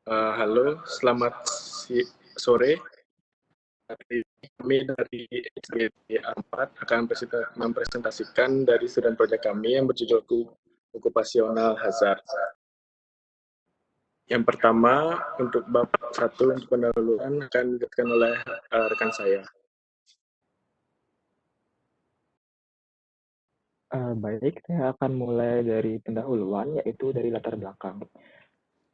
Halo, selamat sore. Hari ini kami dari SBT 4 akan mempresentasikan dari student project kami yang berjudul Occupational Hazard. Yang pertama, untuk bab 1 untuk pendahuluan akan dijelaskan oleh rekan saya. Baik, saya akan mulai dari pendahuluan, yaitu dari latar belakang.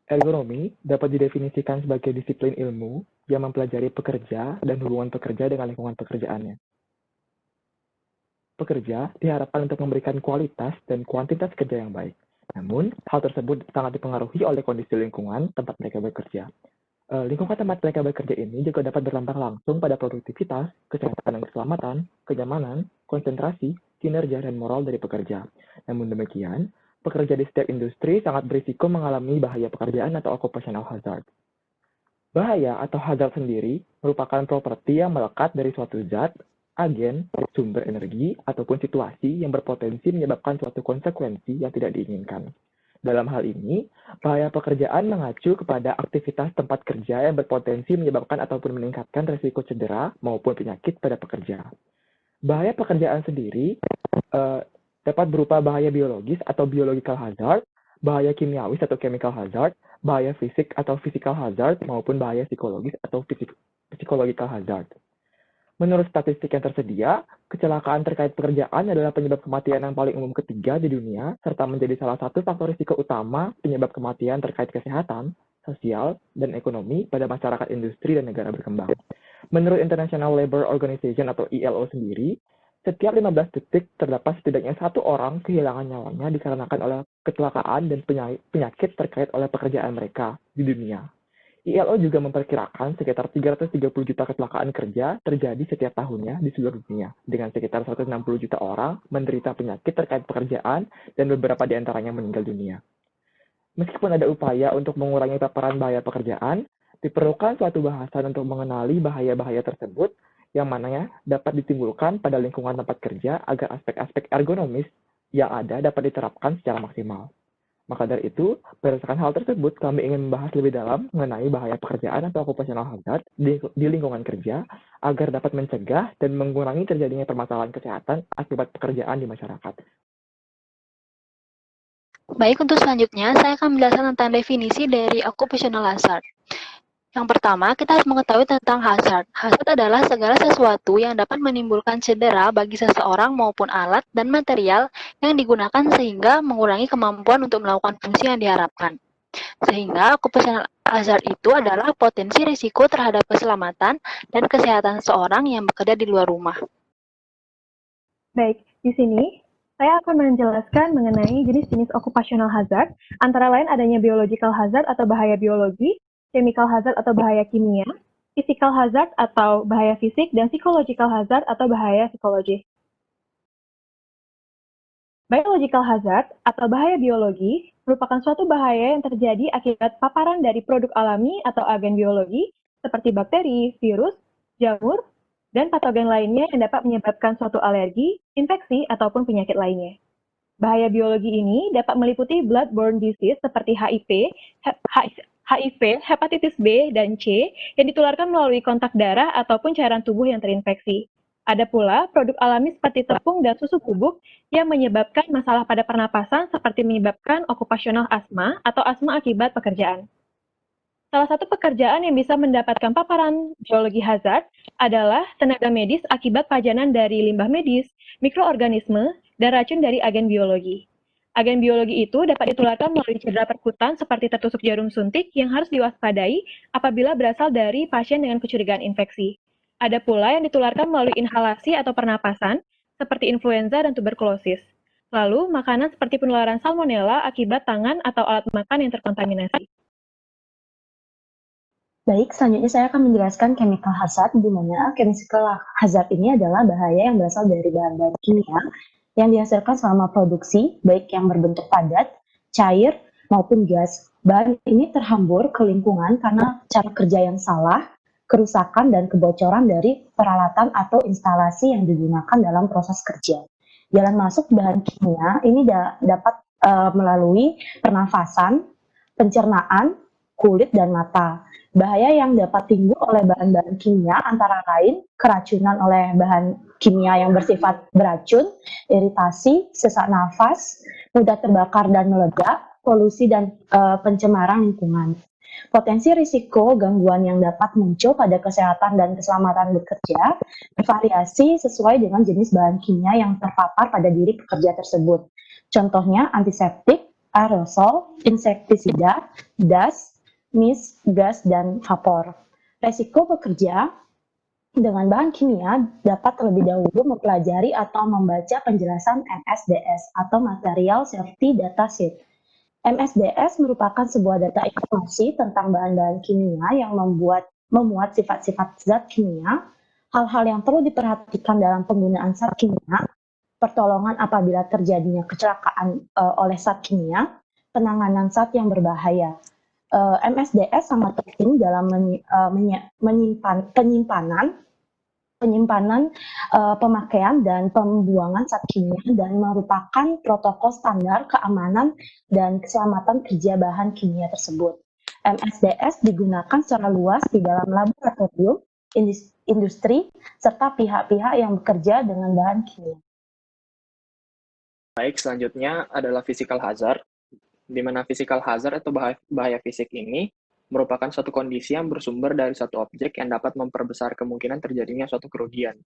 Ergonomi dapat didefinisikan sebagai disiplin ilmu yang mempelajari pekerja dan hubungan pekerja dengan lingkungan pekerjaannya. Pekerja diharapkan untuk memberikan kualitas dan kuantitas kerja yang baik. Namun, hal tersebut sangat dipengaruhi oleh kondisi lingkungan tempat mereka bekerja. Lingkungan tempat mereka bekerja ini juga dapat berdampak langsung pada produktivitas, kesehatan dan keselamatan, kenyamanan, konsentrasi, kinerja, dan moral dari pekerja. Namun demikian, pekerja di setiap industri sangat berisiko mengalami bahaya pekerjaan atau occupational hazard. Bahaya atau hazard sendiri merupakan properti yang melekat dari suatu zat, agen, sumber energi, ataupun situasi yang berpotensi menyebabkan suatu konsekuensi yang tidak diinginkan. Dalam hal ini, bahaya pekerjaan mengacu kepada aktivitas tempat kerja yang berpotensi menyebabkan ataupun meningkatkan risiko cedera maupun penyakit pada pekerja. Bahaya pekerjaan sendiri dapat berupa bahaya biologis atau biological hazard, bahaya kimiawis atau chemical hazard, bahaya fisik atau physical hazard, maupun bahaya psikologis atau psychological hazard. Menurut statistik yang tersedia, kecelakaan terkait pekerjaan adalah penyebab kematian yang paling umum ketiga di dunia, serta menjadi salah satu faktor risiko utama penyebab kematian terkait kesehatan, sosial, dan ekonomi pada masyarakat industri dan negara berkembang. Menurut International Labour Organization atau ILO sendiri, setiap 15 detik terdapat setidaknya satu orang kehilangan nyawanya dikarenakan oleh kecelakaan dan penyakit terkait oleh pekerjaan mereka di dunia. ILO juga memperkirakan sekitar 330 juta kecelakaan kerja terjadi setiap tahunnya di seluruh dunia, dengan sekitar 160 juta orang menderita penyakit terkait pekerjaan dan beberapa di antaranya meninggal dunia. Meskipun ada upaya untuk mengurangi paparan bahaya pekerjaan, diperlukan suatu bahasan untuk mengenali bahaya-bahaya tersebut yang mananya dapat ditimbulkan pada lingkungan tempat kerja agar aspek-aspek ergonomis yang ada dapat diterapkan secara maksimal. Maka dari itu, berdasarkan hal tersebut, kami ingin membahas lebih dalam mengenai bahaya pekerjaan atau occupational hazard di lingkungan kerja agar dapat mencegah dan mengurangi terjadinya permasalahan kesehatan akibat pekerjaan di masyarakat. Baik, untuk selanjutnya saya akan menjelaskan tentang definisi dari occupational hazard. Yang pertama, kita harus mengetahui tentang hazard. Hazard adalah segala sesuatu yang dapat menimbulkan cedera bagi seseorang maupun alat dan material yang digunakan sehingga mengurangi kemampuan untuk melakukan fungsi yang diharapkan. Sehingga occupational hazard itu adalah potensi risiko terhadap keselamatan dan kesehatan seseorang yang bekerja di luar rumah. Baik, di sini saya akan menjelaskan mengenai jenis-jenis occupational hazard, antara lain adanya biological hazard atau bahaya biologi, chemical hazard atau bahaya kimia, physical hazard atau bahaya fisik, dan psychological hazard atau bahaya psikologis. Biological hazard atau bahaya biologi merupakan suatu bahaya yang terjadi akibat paparan dari produk alami atau agen biologi seperti bakteri, virus, jamur, dan patogen lainnya yang dapat menyebabkan suatu alergi, infeksi, ataupun penyakit lainnya. Bahaya biologi ini dapat meliputi blood-borne disease seperti HIV, hepatitis B, dan C yang ditularkan melalui kontak darah ataupun cairan tubuh yang terinfeksi. Ada pula produk alami seperti tepung dan susu bubuk yang menyebabkan masalah pada pernapasan seperti menyebabkan occupational asma atau asma akibat pekerjaan. Salah satu pekerjaan yang bisa mendapatkan paparan biologi hazard adalah tenaga medis akibat pajanan dari limbah medis, mikroorganisme, dan racun dari agen biologi. Agen biologi itu dapat ditularkan melalui cedera perkutan seperti tertusuk jarum suntik yang harus diwaspadai apabila berasal dari pasien dengan kecurigaan infeksi. Ada pula yang ditularkan melalui inhalasi atau pernapasan seperti influenza dan tuberkulosis. Lalu, makanan seperti penularan salmonella akibat tangan atau alat makan yang terkontaminasi. Baik, selanjutnya saya akan menjelaskan chemical hazard, di mana chemical hazard ini adalah bahaya yang berasal dari bahan-bahan kimia yang dihasilkan selama produksi, baik yang berbentuk padat, cair, maupun gas. Bahan ini terhambur ke lingkungan karena cara kerja yang salah, kerusakan dan kebocoran dari peralatan atau instalasi yang digunakan dalam proses kerja. Jalan masuk bahan kimia ini dapat melalui pernafasan, pencernaan, kulit, dan mata. Bahaya yang dapat timbul oleh bahan-bahan kimia antara lain keracunan oleh bahan kimia yang bersifat beracun, iritasi, sesak nafas, mudah terbakar dan meledak, polusi dan pencemaran lingkungan. Potensi risiko gangguan yang dapat muncul pada kesehatan dan keselamatan bekerja bervariasi sesuai dengan jenis bahan kimia yang terpapar pada diri pekerja tersebut. Contohnya antiseptik, aerosol, insektisida, das, mist, gas, dan vapor. Resiko bekerja dengan bahan kimia dapat terlebih dahulu mempelajari atau membaca penjelasan MSDS atau Material Safety Data Sheet. MSDS merupakan sebuah data informasi tentang bahan-bahan kimia yang memuat sifat-sifat zat kimia, hal-hal yang perlu diperhatikan dalam penggunaan zat kimia, pertolongan apabila terjadinya kecelakaan oleh zat kimia, penanganan zat yang berbahaya. MSDS sangat penting dalam penyimpanan, pemakaian dan pembuangan zat kimia dan merupakan protokol standar keamanan dan keselamatan kerja bahan kimia tersebut. MSDS digunakan secara luas di dalam laboratorium, industri, serta pihak-pihak yang bekerja dengan bahan kimia. Baik, selanjutnya adalah physical hazard, di mana physical hazard atau bahaya fisik ini merupakan suatu kondisi yang bersumber dari satu objek yang dapat memperbesar kemungkinan terjadinya suatu kerugian.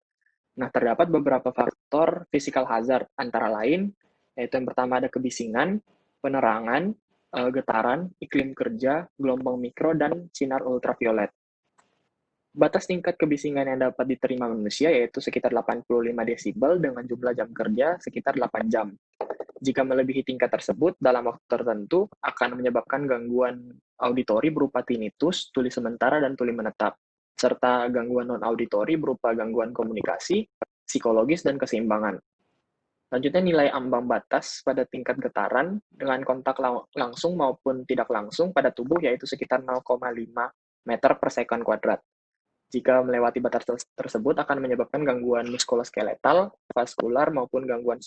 Nah, terdapat beberapa faktor physical hazard, antara lain, yaitu yang pertama ada kebisingan, penerangan, getaran, iklim kerja, gelombang mikro, dan sinar ultraviolet. Batas tingkat kebisingan yang dapat diterima manusia yaitu sekitar 85 desibel dengan jumlah jam kerja sekitar 8 jam. Jika melebihi tingkat tersebut dalam waktu tertentu akan menyebabkan gangguan auditori berupa tinnitus, tuli sementara, dan tuli menetap, serta gangguan non-auditori berupa gangguan komunikasi, psikologis, dan keseimbangan. Selanjutnya nilai ambang batas pada tingkat getaran dengan kontak langsung maupun tidak langsung pada tubuh yaitu sekitar 0,5 meter per sekon kuadrat. Jika melewati batas tersebut akan menyebabkan gangguan muskuloskeletal, vaskular, maupun gangguan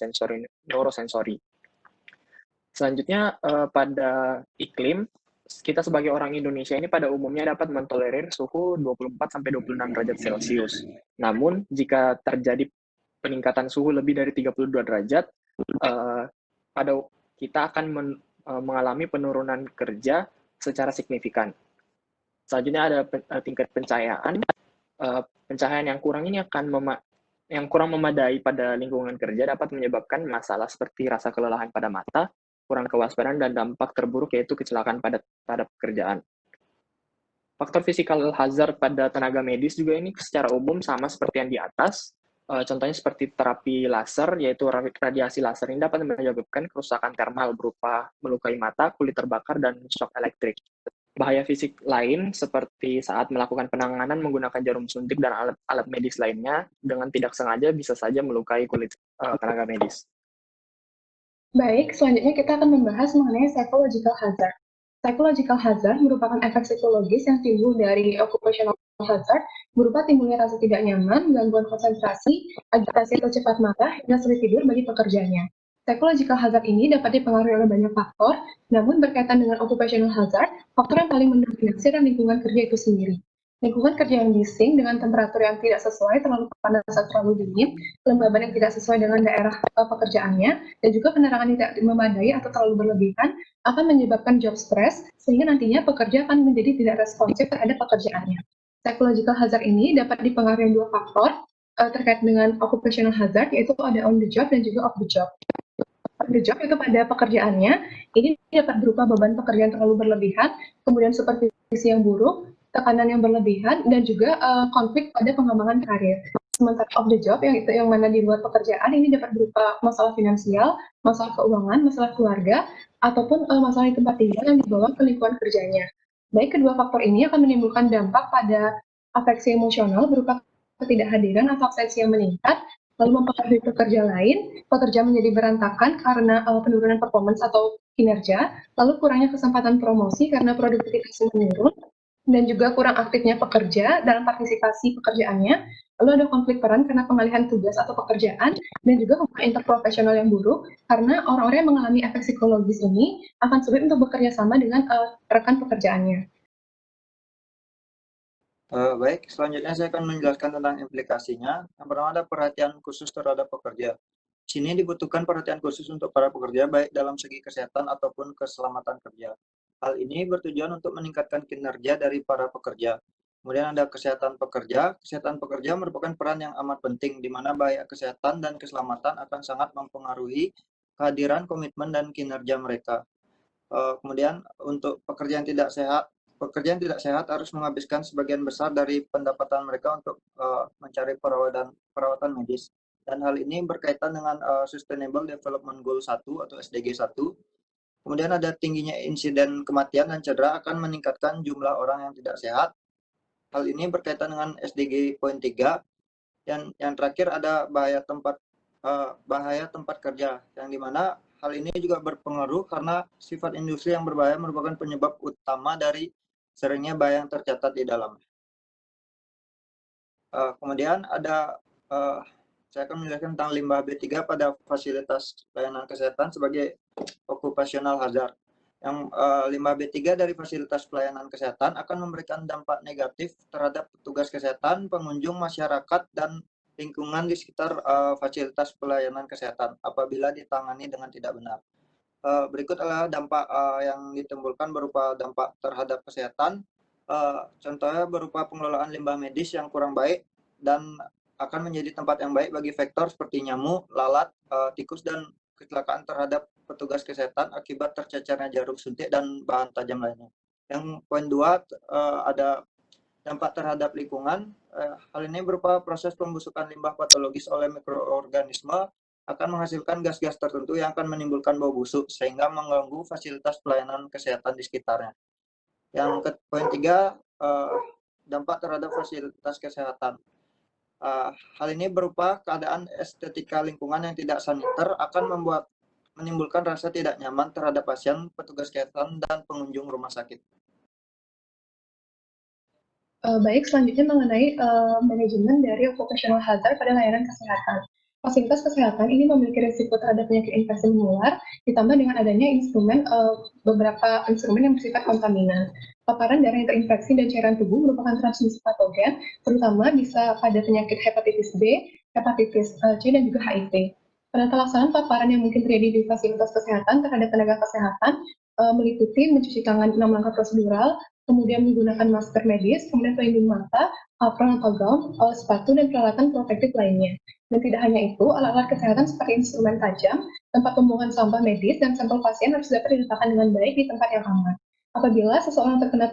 neurosensori. Selanjutnya, pada iklim, kita sebagai orang Indonesia ini pada umumnya dapat mentolerir suhu 24-26 derajat Celcius. Namun, jika terjadi peningkatan suhu lebih dari 32 derajat, kita akan mengalami penurunan kerja secara signifikan. Selanjutnya ada tingkat pencahayaan. Pencahayaan yang kurang ini yang kurang memadai pada lingkungan kerja dapat menyebabkan masalah seperti rasa kelelahan pada mata, kurang kewaspadaan, dan dampak terburuk yaitu kecelakaan pada pekerjaan. Faktor physical hazard pada tenaga medis juga ini secara umum sama seperti yang di atas. Contohnya seperti terapi laser, yaitu radiasi laser ini dapat menyebabkan kerusakan termal berupa melukai mata, kulit terbakar, dan shock elektrik. Bahaya fisik lain seperti saat melakukan penanganan menggunakan jarum suntik dan alat medis lainnya dengan tidak sengaja bisa saja melukai kulit tenaga medis. Baik, selanjutnya kita akan membahas mengenai psychological hazard. Psychological hazard merupakan efek psikologis yang timbul dari occupational hazard berupa timbulnya rasa tidak nyaman, gangguan konsentrasi, agitasi atau cepat marah, hingga sulit tidur bagi pekerjanya. Psychological hazard ini dapat dipengaruhi oleh banyak faktor, namun berkaitan dengan occupational hazard, faktor yang paling mendominasi adalah lingkungan kerja itu sendiri. Lingkungan kerja yang bising dengan temperatur yang tidak sesuai, terlalu panas atau terlalu dingin, kelembaban yang tidak sesuai dengan daerah pekerjaannya, dan juga penerangan yang tidak memadai atau terlalu berlebihan akan menyebabkan job stress, sehingga nantinya pekerja akan menjadi tidak responsif terhadap pekerjaannya. Psychological hazard ini dapat dipengaruhi dua faktor terkait dengan occupational hazard, yaitu ada on the job dan juga off the job. On the job itu pada pekerjaannya, ini dapat berupa beban pekerjaan terlalu berlebihan, kemudian supervisi yang buruk, tekanan yang berlebihan, dan juga konflik pada pengembangan karir. Sementara off the job, yang mana di luar pekerjaan, ini dapat berupa masalah finansial, masalah keuangan, masalah keluarga, ataupun masalah di tempat tinggal yang dibawa ke lingkungan kerjanya. Baik, kedua faktor ini akan menimbulkan dampak pada afeksi emosional berupa ketidakhadiran atau absensi yang meningkat, lalu mempengaruhi pekerja lain, pekerja menjadi berantakan karena penurunan performance atau kinerja, lalu kurangnya kesempatan promosi karena produktivitas menurun, dan juga kurang aktifnya pekerja dalam partisipasi pekerjaannya. Lalu ada konflik peran karena pengalihan tugas atau pekerjaan, dan juga hubungan interprofesional yang buruk, karena orang-orang yang mengalami efek psikologis ini akan sulit untuk bekerja sama dengan rekan pekerjaannya. Baik, selanjutnya saya akan menjelaskan tentang implikasinya. Yang pertama ada perhatian khusus terhadap pekerja. Di sini dibutuhkan perhatian khusus untuk para pekerja, baik dalam segi kesehatan ataupun keselamatan kerja. Hal ini bertujuan untuk meningkatkan kinerja dari para pekerja. Kemudian ada kesehatan pekerja. Kesehatan pekerja merupakan peran yang amat penting, di mana bahaya kesehatan dan keselamatan akan sangat mempengaruhi kehadiran, komitmen, dan kinerja mereka. Kemudian untuk pekerja yang tidak sehat harus menghabiskan sebagian besar dari pendapatan mereka untuk mencari perawatan medis. Dan hal ini berkaitan dengan Sustainable Development Goal 1 atau SDG 1. Kemudian ada tingginya insiden kematian dan cedera akan meningkatkan jumlah orang yang tidak sehat. Hal ini berkaitan dengan SDG poin 3. Dan yang terakhir ada bahaya tempat kerja, yang dimana hal ini juga berpengaruh karena sifat industri yang berbahaya merupakan penyebab utama dari seringnya bahaya yang tercatat di dalamnya. Kemudian ada saya akan menjelaskan tentang limbah B3 pada fasilitas pelayanan kesehatan sebagai occupational hazard. Yang limbah B3 dari fasilitas pelayanan kesehatan akan memberikan dampak negatif terhadap petugas kesehatan, pengunjung, masyarakat, dan lingkungan di sekitar fasilitas pelayanan kesehatan apabila ditangani dengan tidak benar. Berikut adalah dampak yang ditimbulkan berupa dampak terhadap kesehatan. Contohnya berupa pengelolaan limbah medis yang kurang baik dan akan menjadi tempat yang baik bagi vektor seperti nyamuk, lalat, tikus, dan kecelakaan terhadap petugas kesehatan akibat tercecernya jarum suntik dan bahan tajam lainnya. Yang poin 2 ada dampak terhadap lingkungan. Hal ini berupa proses pembusukan limbah patologis oleh mikroorganisme akan menghasilkan gas-gas tertentu yang akan menimbulkan bau busuk sehingga mengganggu fasilitas pelayanan kesehatan di sekitarnya. Yang poin 3 dampak terhadap fasilitas kesehatan. Hal ini berupa keadaan estetika lingkungan yang tidak saniter akan menimbulkan rasa tidak nyaman terhadap pasien, petugas kesehatan, dan pengunjung rumah sakit. Baik, selanjutnya mengenai manajemen dari occupational hazard pada layanan kesehatan. Fasilitas kesehatan ini memiliki risiko terhadap penyakit infeksi menular, ditambah dengan adanya beberapa instrumen yang bersifat kontaminan. Paparan darah yang terinfeksi dan cairan tubuh merupakan transmisi patogen, terutama bisa pada penyakit hepatitis B, hepatitis C, dan juga HIV. Penata laksanaan paparan yang mungkin terjadi di fasilitas kesehatan terhadap tenaga kesehatan meliputi mencuci tangan 6 langkah prosedural, kemudian menggunakan masker medis, kemudian pelindung mata, apron atau gaun, sepatu, dan peralatan protektif lainnya. Dan tidak hanya itu, alat-alat kesehatan seperti instrumen tajam, tempat pembuangan sampah medis, dan sampel pasien harus dapat diletakkan dengan baik di tempat yang aman. Apabila seseorang terkena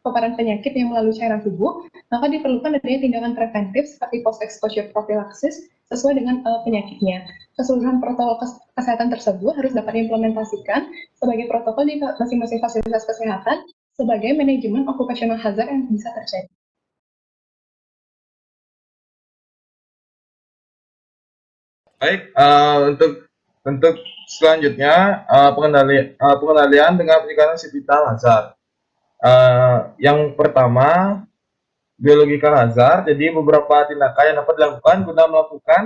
paparan penyakit yang melalui cairan tubuh, maka diperlukan adanya tindakan preventif seperti post-exposure prophylaxis sesuai dengan penyakitnya. Keseluruhan protokol kesehatan tersebut harus dapat diimplementasikan sebagai protokol di masing-masing fasilitas kesehatan sebagai manajemen occupational hazard yang bisa terjadi. Baik, untuk selanjutnya pengendalian dengan peningkatan sivital hazard. Yang pertama, biological hazard. Jadi beberapa tindakan yang dapat dilakukan guna melakukan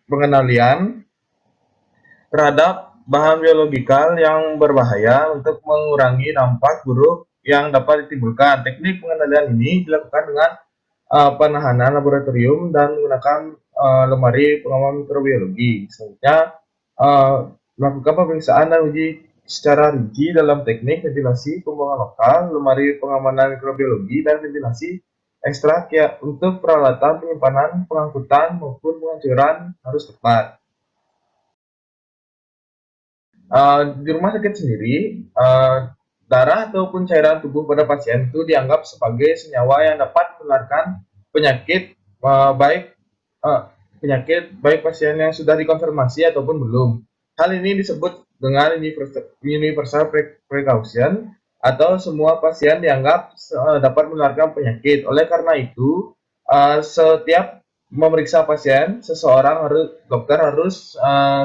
pengendalian terhadap bahan biologikal yang berbahaya untuk mengurangi dampak buruk yang dapat ditimbulkan. Teknik pengendalian ini dilakukan dengan penahanan laboratorium dan menggunakan lemari pengaman mikrobiologi. Selanjutnya, melakukan pemeriksaan dan uji secara rinci dalam teknik ventilasi pembuangan lokal, lemari pengamanan mikrobiologi, dan ventilasi ekstrak ya, untuk peralatan penyimpanan, pengangkutan, maupun penghancuran harus tepat. Di rumah sakit sendiri, darah ataupun cairan tubuh pada pasien itu dianggap sebagai senyawa yang dapat menularkan penyakit baik pasien yang sudah dikonfirmasi ataupun belum. Hal ini disebut dengan universal precaution, atau semua pasien dianggap dapat menularkan penyakit. Oleh karena itu, setiap memeriksa pasien, dokter harus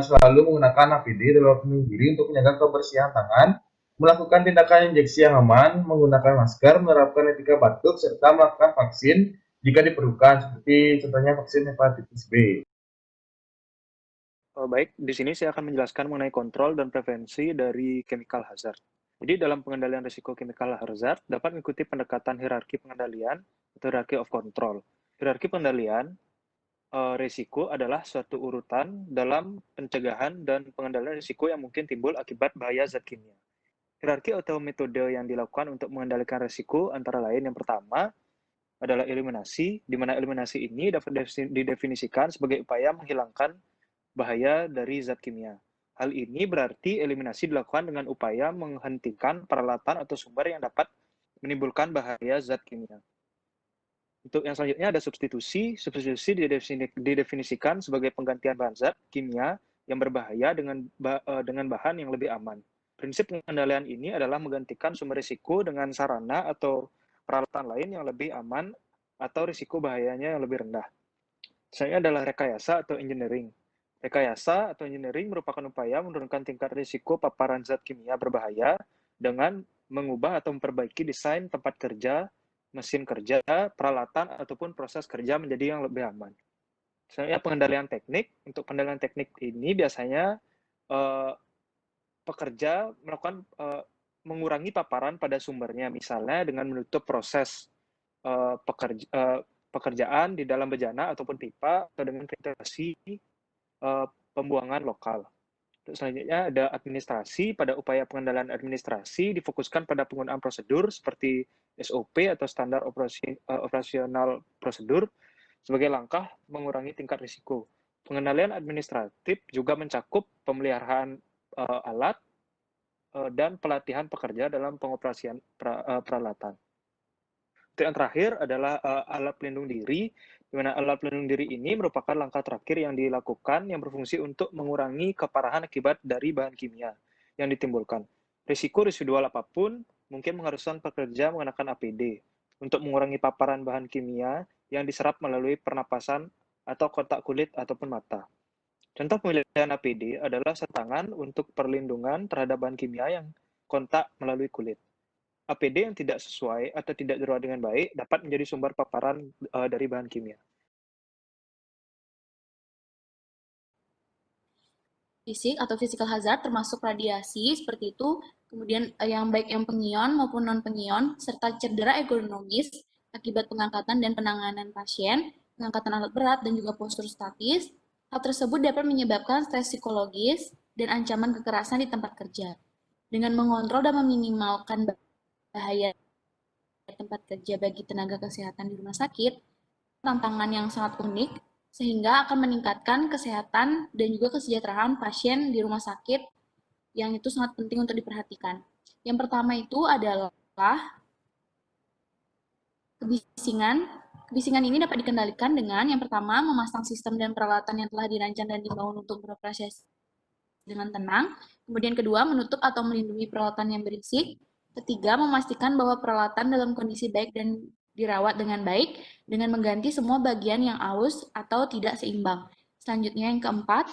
selalu menggunakan APD dalam pelindung diri untuk menjaga kebersihan tangan, melakukan tindakan injeksi yang aman, menggunakan masker, menerapkan etika batuk, serta melakukan vaksin jika diperlukan, seperti contohnya vaksin hepatitis B. Baik, di sini saya akan menjelaskan mengenai kontrol dan prevensi dari chemical hazard. Jadi dalam pengendalian risiko chemical hazard dapat mengikuti pendekatan hierarki pengendalian atau hierarchy of control. Hierarki pengendalian risiko adalah suatu urutan dalam pencegahan dan pengendalian risiko yang mungkin timbul akibat bahaya zat kimia. Hierarki atau metode yang dilakukan untuk mengendalikan risiko antara lain yang pertama adalah eliminasi, di mana eliminasi ini dapat didefinisikan sebagai upaya menghilangkan bahaya dari zat kimia. Hal ini berarti eliminasi dilakukan dengan upaya menghentikan peralatan atau sumber yang dapat menimbulkan bahaya zat kimia. Untuk yang selanjutnya ada substitusi. Substitusi didefinisikan sebagai penggantian bahan zat kimia yang berbahaya dengan bahan yang lebih aman. Prinsip pengendalian ini adalah menggantikan sumber risiko dengan sarana atau peralatan lain yang lebih aman atau risiko bahayanya yang lebih rendah. Selanjutnya adalah rekayasa atau engineering. Rekayasa atau engineering merupakan upaya menurunkan tingkat risiko paparan zat kimia berbahaya dengan mengubah atau memperbaiki desain tempat kerja, mesin kerja, peralatan, ataupun proses kerja menjadi yang lebih aman. Selanjutnya pengendalian teknik. Untuk pengendalian teknik ini biasanya pekerja melakukan mengurangi paparan pada sumbernya, misalnya dengan menutup proses pekerjaan di dalam bejana ataupun pipa, atau dengan ventilasi pembuangan lokal. Selanjutnya ada administrasi. Pada upaya pengendalian administrasi difokuskan pada penggunaan prosedur seperti SOP atau standar operasional prosedur sebagai langkah mengurangi tingkat risiko. Pengendalian administratif juga mencakup pemeliharaan alat dan pelatihan pekerja dalam pengoperasian peralatan. Yang terakhir adalah alat pelindung diri, di mana alat pelindung diri ini merupakan langkah terakhir yang dilakukan yang berfungsi untuk mengurangi keparahan akibat dari bahan kimia yang ditimbulkan. Risiko residual apapun mungkin mengharuskan pekerja mengenakan APD untuk mengurangi paparan bahan kimia yang diserap melalui pernapasan atau kontak kulit ataupun mata. Contoh pemilihan APD adalah sarung tangan untuk perlindungan terhadap bahan kimia yang kontak melalui kulit. APD yang tidak sesuai atau tidak dirawat dengan baik dapat menjadi sumber paparan dari bahan kimia. Fisik atau physical hazard termasuk radiasi seperti itu, kemudian yang baik yang pengion maupun non-pengion, serta cedera ergonomis akibat pengangkatan dan penanganan pasien, pengangkatan alat berat, dan juga postur statis. Hal tersebut dapat menyebabkan stres psikologis dan ancaman kekerasan di tempat kerja. Dengan mengontrol dan meminimalkan bahaya tempat kerja bagi tenaga kesehatan di rumah sakit, tantangan yang sangat unik, sehingga akan meningkatkan kesehatan dan juga kesejahteraan pasien di rumah sakit yang itu sangat penting untuk diperhatikan. Yang pertama itu adalah kebisingan. Kebisingan ini dapat dikendalikan dengan yang pertama memasang sistem dan peralatan yang telah dirancang dan dibangun untuk beroperasi dengan tenang. Kemudian kedua, menutup atau melindungi peralatan yang berisik. Ketiga, memastikan bahwa peralatan dalam kondisi baik dan dirawat dengan baik dengan mengganti semua bagian yang aus atau tidak seimbang. Selanjutnya yang keempat,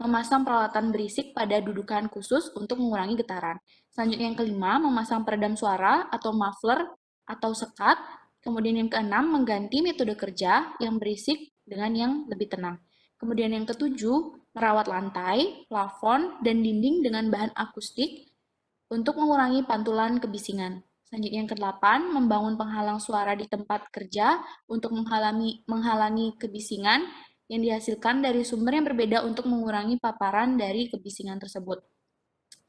memasang peralatan berisik pada dudukan khusus untuk mengurangi getaran. Selanjutnya yang kelima, memasang peredam suara atau muffler atau sekat. Kemudian yang keenam, mengganti metode kerja yang berisik dengan yang lebih tenang. Kemudian yang ketujuh, merawat lantai, plafon, dan dinding dengan bahan akustik untuk mengurangi pantulan kebisingan. Selanjutnya yang kedelapan, membangun penghalang suara di tempat kerja untuk menghalangi kebisingan yang dihasilkan dari sumber yang berbeda untuk mengurangi paparan dari kebisingan tersebut.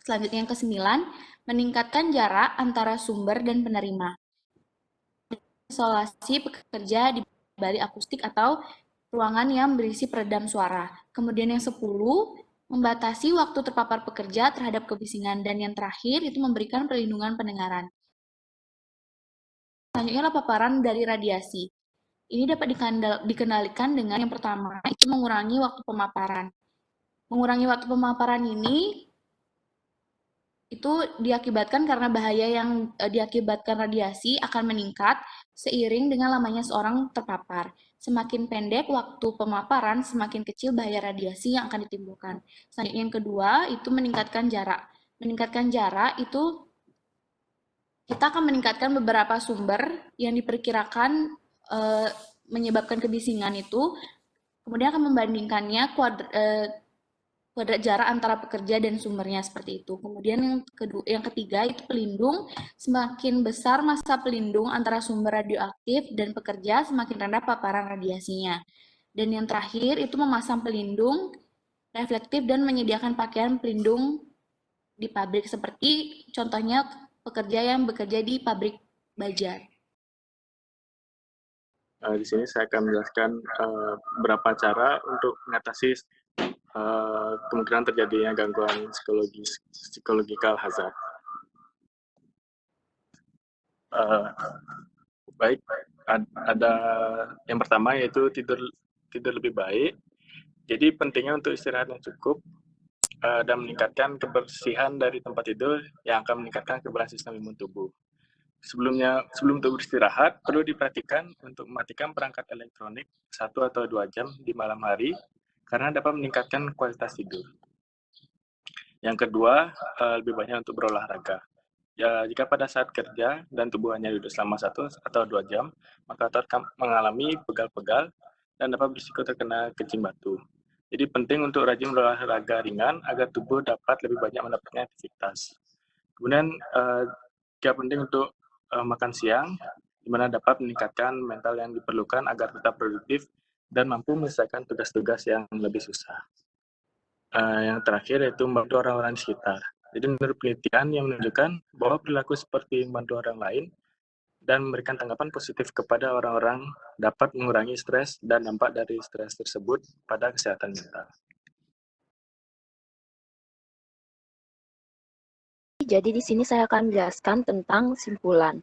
Selanjutnya yang kesembilan, meningkatkan jarak antara sumber dan penerima. Isolasi pekerja di balik akustik atau ruangan yang berisi peredam suara. Kemudian yang 10, membatasi waktu terpapar pekerja terhadap kebisingan. Dan yang terakhir itu memberikan perlindungan pendengaran. Selanjutnya adalah paparan dari radiasi. Ini dapat dikendalikan dengan yang pertama, itu mengurangi waktu pemaparan. Mengurangi waktu pemaparan ini itu diakibatkan karena bahaya yang diakibatkan radiasi akan meningkat seiring dengan lamanya seorang terpapar. Semakin pendek waktu pemaparan, semakin kecil bahaya radiasi yang akan ditimbulkan. Selanjutnya yang kedua, itu meningkatkan jarak. Meningkatkan jarak itu kita akan meningkatkan beberapa sumber yang diperkirakan menyebabkan kebisingan itu, kemudian akan membandingkannya kuadrat jarak antara pekerja dan sumbernya seperti itu. Kemudian yang ketiga itu pelindung. Semakin besar masa pelindung antara sumber radioaktif dan pekerja, semakin rendah paparan radiasinya. Dan yang terakhir itu memasang pelindung reflektif dan menyediakan pakaian pelindung di pabrik, seperti contohnya pekerja yang bekerja di pabrik baja. Di sini saya akan menjelaskan beberapa cara untuk mengatasi kemungkinan terjadinya gangguan psychological hazard. Baik, ada yang pertama yaitu tidur lebih baik. Jadi pentingnya untuk istirahat yang cukup dan meningkatkan kebersihan dari tempat tidur yang akan meningkatkan kekebalan sistem imun tubuh. Sebelum tubuh beristirahat, perlu diperhatikan untuk mematikan perangkat elektronik 1 atau 2 jam di malam hari karena dapat meningkatkan kualitas tidur. Yang kedua, lebih banyak untuk berolahraga. Ya, jika pada saat kerja dan tubuh hanya duduk selama 1 atau 2 jam, maka otot mengalami pegal-pegal dan dapat berisiko terkena kencing batu. Jadi penting untuk rajin berolahraga ringan agar tubuh dapat lebih banyak mendapatkan aktivitas. Kemudian juga penting untuk makan siang, di mana dapat meningkatkan mental yang diperlukan agar tetap produktif dan mampu menyelesaikan tugas-tugas yang lebih susah. Yang terakhir yaitu membantu orang-orang di sekitar. Jadi menurut penelitian yang menunjukkan bahwa perilaku seperti membantu orang lain dan memberikan tanggapan positif kepada orang-orang dapat mengurangi stres dan dampak dari stres tersebut pada kesehatan mental. Jadi di sini saya akan menjelaskan tentang simpulan.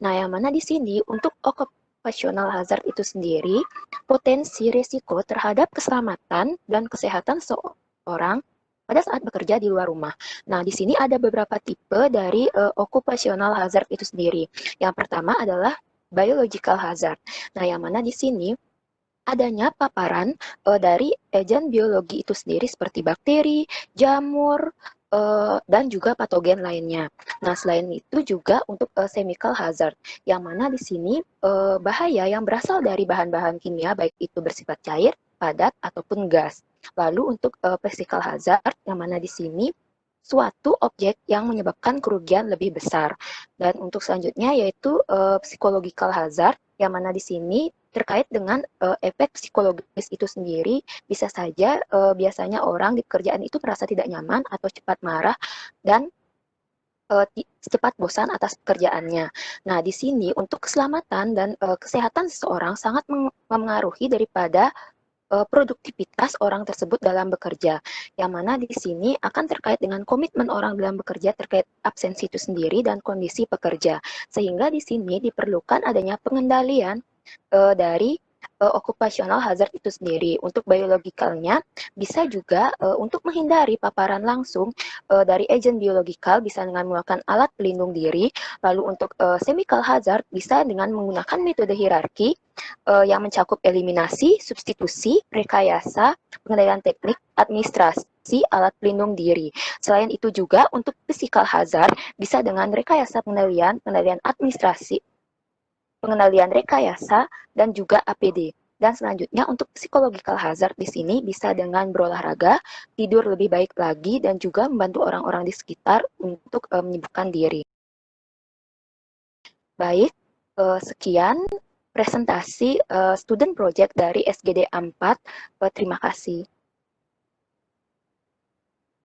Nah, yang mana di sini untuk occupational hazard itu sendiri, potensi risiko terhadap keselamatan dan kesehatan seorang pada saat bekerja di luar rumah. Nah, di sini ada beberapa tipe dari occupational hazard itu sendiri. Yang pertama adalah biological hazard. Nah, yang mana di sini adanya paparan dari agen biologi itu sendiri seperti bakteri, jamur, dan juga patogen lainnya. Nah, selain itu juga untuk chemical hazard, yang mana di sini bahaya yang berasal dari bahan-bahan kimia, baik itu bersifat cair, padat, ataupun gas. Lalu untuk physical hazard, yang mana di sini suatu objek yang menyebabkan kerugian lebih besar. Dan untuk selanjutnya yaitu psychological hazard, yang mana di sini terkait dengan efek psikologis itu sendiri, bisa saja biasanya orang di pekerjaan itu merasa tidak nyaman atau cepat marah dan cepat bosan atas pekerjaannya. Nah, di sini untuk keselamatan dan kesehatan seseorang sangat mempengaruhi daripada produktivitas orang tersebut dalam bekerja, yang mana di sini akan terkait dengan komitmen orang dalam bekerja terkait absensi itu sendiri dan kondisi pekerja, sehingga di sini diperlukan adanya pengendalian dari occupational hazard itu sendiri. Untuk biologikalnya bisa juga untuk menghindari paparan langsung dari agen biologikal bisa dengan menggunakan alat pelindung diri. Lalu untuk chemical hazard bisa dengan menggunakan metode hierarki yang mencakup eliminasi, substitusi, rekayasa, pengendalian teknik, administrasi alat pelindung diri. Selain itu juga untuk physical hazard bisa dengan rekayasa pengendalian administrasi, pengendalian rekayasa, dan juga APD. Dan selanjutnya untuk psychological hazard di sini bisa dengan berolahraga, tidur lebih baik lagi, dan juga membantu orang-orang di sekitar untuk menyibukkan diri. Baik, sekian presentasi student project dari SGD 4. Terima kasih.